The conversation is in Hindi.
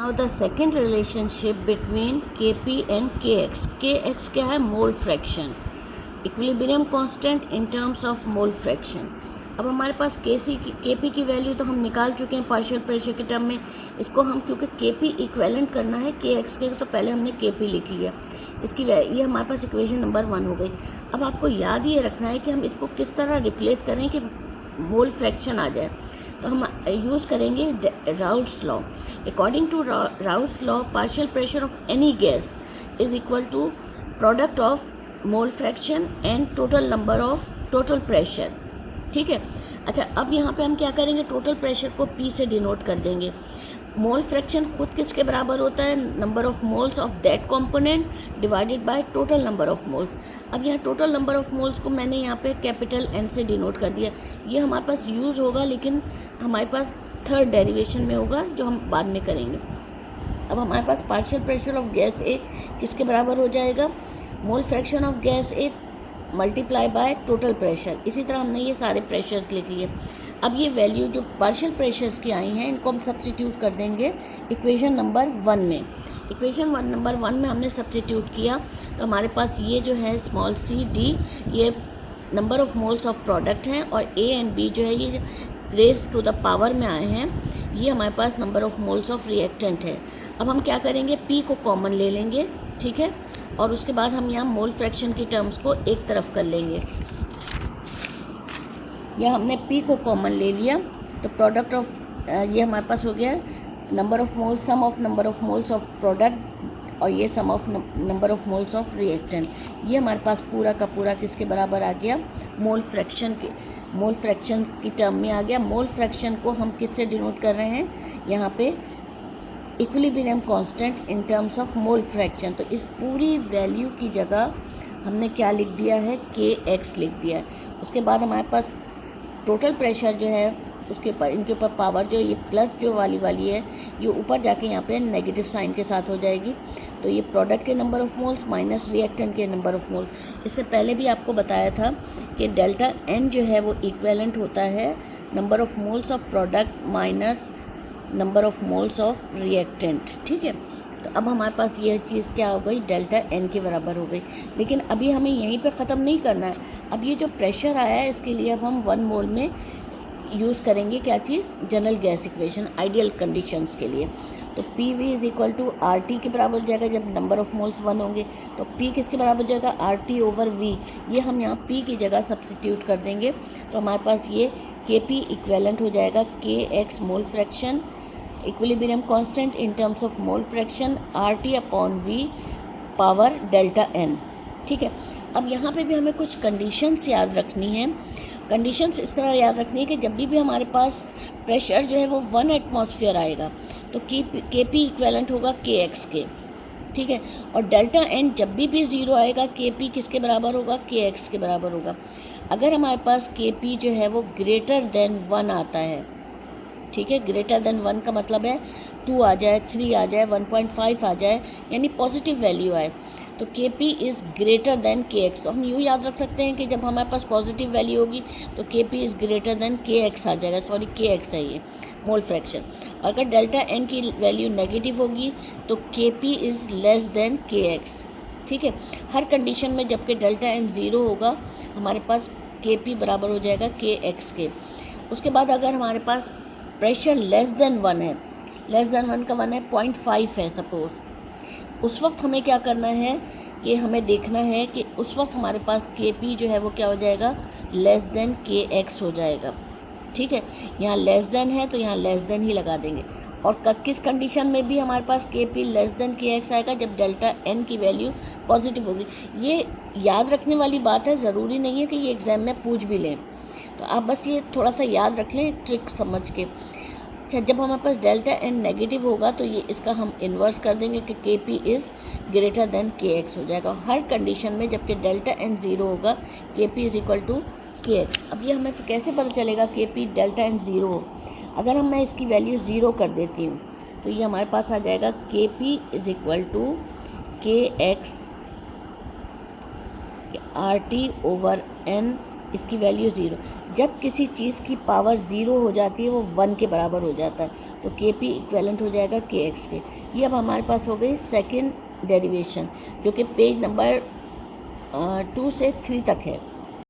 Now the second relationship between के पी एंड के एक्स. के एक्स क्या है? मोल fraction. Equilibrium constant in terms of mole fraction. अब हमारे पास के पी की वैल्यू तो हम निकाल चुके हैं पार्शियल प्रेशर के टर्म में. इसको हम क्योंकि के पी इक्वेलेंट करना है के एक्स के, तो पहले हमने के पी लिख लिया. ये हमारे पास इक्वेशन नंबर 1 हो गई. अब आपको याद ये रखना है कि हम इसको किस तरह रिप्लेस करें कि मोल फ्रैक्शन आ जाए. तो हम यूज़ करेंगे Raoult's law. According to Raoult's law, partial pressure of any gas is equal to product of mole fraction and total number of total pressure. ठीक है. अच्छा, अब यहाँ पे हम क्या करेंगे? टोटल प्रेशर को P से डिनोट कर देंगे. मोल फ्रैक्शन खुद किसके बराबर होता है? Number of moles of that component divided by total number of moles. अब यहाँ टोटल नंबर ऑफ मोल्स को मैंने यहाँ पे कैपिटल N से डिनोट कर दिया. ये हमारे पास यूज़ होगा, लेकिन हमारे पास थर्ड डेरिवेशन में होगा जो हम बाद में करेंगे. अब हमारे पास पार्शियल प्रेशर ऑफ गैस ए किसके बराबर हो जाएगा? Mole fraction of gas A multiply by total pressure. इसी तरह हमने ये सारे प्रेशर्स लिख लिए. अब ये वैल्यू जो पार्शियल प्रेशर्स की आई हैं, इनको हम सब्स्टिट्यूट कर देंगे इक्वेशन नंबर 1 में. इक्वेशन नंबर 1 में हमने सब्स्टिट्यूट किया तो हमारे पास ये जो है स्मॉल सी डी, ये number of moles of product हैं, और ए एंड बी जो है ये रेज टू द पावर में आए हैं, ये हमारे पास number of moles of reactant है. अब हम क्या करेंगे? पी को कॉमन ले लेंगे. ठीक है. और उसके बाद हम यहाँ मोल फ्रैक्शन की टर्म्स को एक तरफ कर लेंगे. यह हमने P को कॉमन ले लिया तो प्रोडक्ट ऑफ ये हमारे पास हो गया number of moles, sum of number of moles of product, और ये sum of number of moles of reactant. ये हमारे पास पूरा का पूरा किसके बराबर आ गया? मोल फ्रैक्शंस की टर्म में आ गया. मोल फ्रैक्शन को हम किससे डिनोट कर रहे हैं? यहाँ पे equilibrium constant in terms of mole fraction. तो इस पूरी वैल्यू की जगह हमने क्या लिख दिया है? के एक्स लिख दिया है. उसके बाद हमारे पास टोटल प्रेशर जो है उसके ऊपर, इनके ऊपर पावर जो ये प्लस जो वाली है, ये ऊपर जाके यहाँ पे नेगेटिव साइन के साथ हो जाएगी. तो ये प्रोडक्ट के number of moles minus reactant के नंबर ऑफ मोल. इससे पहले भी आपको बताया था कि डेल्टा एन जो है वो इक्विवेलेंट होता है number of moles of product minus number of moles of reactant. ठीक है. तो अब हमारे पास यह चीज़ क्या हो गई? डेल्टा एन के बराबर हो गई. लेकिन अभी हमें यहीं पे ख़त्म नहीं करना है. अब ये जो प्रेशर आया है इसके लिए अब हम 1 मोल में यूज़ करेंगे क्या चीज़? General gas equation ideal conditions के लिए. तो P V is equal to R T के बराबर हो जाएगा जब नंबर ऑफ मोल्स 1 होंगे. तो पी किसके बराबर हो जाएगा? R T over V. ये हम यहाँ पी की जगह सब्स्टिट्यूट कर देंगे तो हमारे पास ये के पी इक्वेलेंट हो जाएगा K X mole fraction equilibrium constant in terms of mole fraction R T upon V power delta N. ठीक है. अब यहाँ पे भी हमें कुछ कंडीशंस याद रखनी है. कंडीशंस इस तरह याद रखनी है कि जब भी हमारे पास प्रेशर जो है वो 1 एटमॉस्फेयर आएगा तो के पी इक्वेलेंट होगा के एक्स के. ठीक है. और डेल्टा एन जब भी 0 आएगा के पी किसके बराबर होगा? के एक्स के बराबर होगा. अगर हमारे पास के पी जो है वो ग्रेटर देन 1 आता है, ठीक है, ग्रेटर देन 1 का मतलब है 2 आ जाए, 3 आ जाए, 1.5 आ जाए, यानी पॉजिटिव वैल्यू आए, तो के पी इज़ ग्रेटर देन के एक्स. तो हम यूँ याद रख सकते हैं कि जब हमारे पास पॉजिटिव वैल्यू होगी तो के पी इज़ ग्रेटर देन के एक्स आ जाएगा. सॉरी, के एक्स है ये मोल फ्रैक्शन. अगर डेल्टा एन की वैल्यू नेगेटिव होगी तो के पी इज़ लेस देन के एक्स. ठीक है. हर कंडीशन में जबकि डेल्टा एन 0 होगा हमारे पास के पी बराबर हो जाएगा के एक्स के. उसके बाद अगर हमारे पास प्रेशर लेस देन 1 है, लेस देन 1 का 1 है 0.5 है सपोज़, उस वक्त हमें क्या करना है? ये हमें देखना है कि उस वक्त हमारे पास के पी जो है वो क्या हो जाएगा? लेस देन के एक्स हो जाएगा. ठीक है. यहाँ लेस देन है तो यहाँ लेस देन ही लगा देंगे. और किस कंडीशन में भी हमारे पास के पी लेस देन के एक्स आएगा? जब डेल्टा एन की वैल्यू पॉजिटिव होगी. ये याद रखने वाली बात है, ज़रूरी नहीं है कि ये एग्ज़ाम में पूछ भी लें. तो आप बस ये थोड़ा सा याद रख लें ट्रिक समझ के. अच्छा, जब हमारे पास डेल्टा एन नेगेटिव होगा तो ये इसका हम इन्वर्स कर देंगे कि के पी इज़ ग्रेटर देन के एक्स हो जाएगा. हर कंडीशन में जबकि डेल्टा एन 0 होगा के P is equal to K x. अब ये हमें कैसे पता चलेगा के पी डेल्टा एन 0 हो? अगर मैं इसकी वैल्यू 0 कर देती हूँ तो ये हमारे पास आ जाएगा K P is equal to K X R T over N, इसकी वैल्यू 0. जब किसी चीज़ की पावर 0 हो जाती है वो 1 के बराबर हो जाता है, तो के पी इक्वेलेंट हो जाएगा के एक्स के। ये अब हमारे पास हो गई सेकेंड डेरिवेशन, जो कि पेज नंबर 2 से 3 तक है।